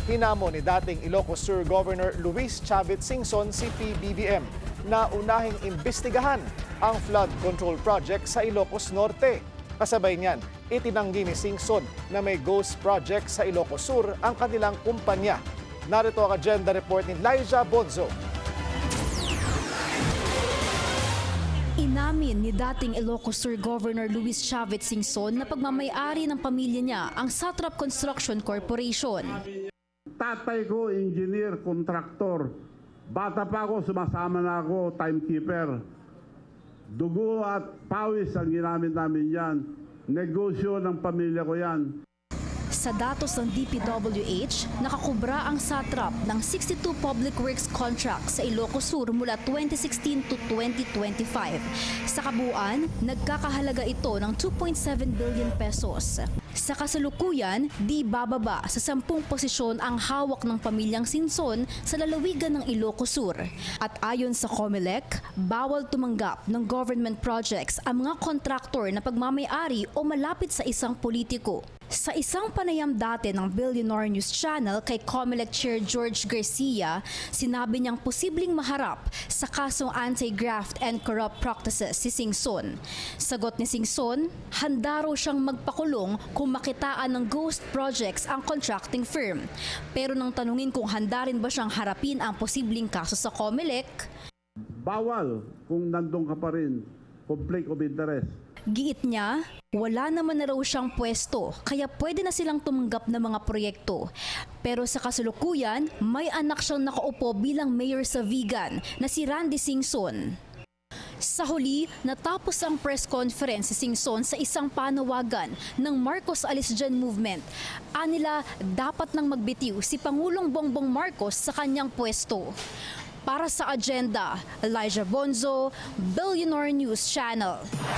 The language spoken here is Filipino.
Hinamo ni dating Ilocos Sur Governor Luis Chavit Singson si PBBM na unahing imbestigahan ang flood control project sa Ilocos Norte. Kasabay niyan, itinanggi ni Singson na may ghost project sa Ilocos Sur ang kanilang kumpanya. Narito ang agenda report ni Liza Bonzo. Inamin ni dating Ilocos Sur Governor Luis Chavit Singson na pagmamay-ari ng pamilya niya ang Satrap Construction Corporation. Tatay ko, engineer, kontraktor. Bata pa ako, sumasama na ako, timekeeper. Dugo at pawis ang ginamit namin yan. Negosyo ng pamilya ko yan. Sa datos ng DPWH, nakakubra ang Satrap ng 62 public works contracts sa Ilocos Sur mula 2016 to 2025. Sa kabuuan, nagkakahalaga ito ng 2.7 billion pesos. Sa kasalukuyan, di bababa sa 10 posisyon ang hawak ng pamilyang Singson sa lalawigan ng Ilocos Sur. At ayon sa COMELEC, bawal tumanggap ng government projects ang mga kontraktor na pagmamay-ari o malapit sa isang politiko. Sa isang panayam dati ng Billionaire News Channel kay COMELEC Chair George Garcia, sinabi niyang posibleng maharap sa kasong anti-graft and corrupt practices si Singson. Sagot ni Singson, handa raw siyang magpakulong kung makitaan ng ghost projects ang contracting firm. Pero nang tanungin kung handa rin ba siyang harapin ang posibleng kaso sa COMELEC, bawal kung nandun ka pa rin. Conflict of interest. giit niya, wala naman na raw siyang pwesto kaya pwede na silang tumanggap ng mga proyekto. Pero sa kasalukuyan, may anak siyang nakaupo bilang mayor sa Vigan na si Randy Singson. Sa huli, natapos ang press conference si Singson sa isang panawagan ng Marcos Alis Dyan Movement. Anila, dapat nang magbitiw si Pangulong Bongbong Marcos sa kanyang pwesto. Para sa agenda, Liza Bonzo, Billionaire News Channel.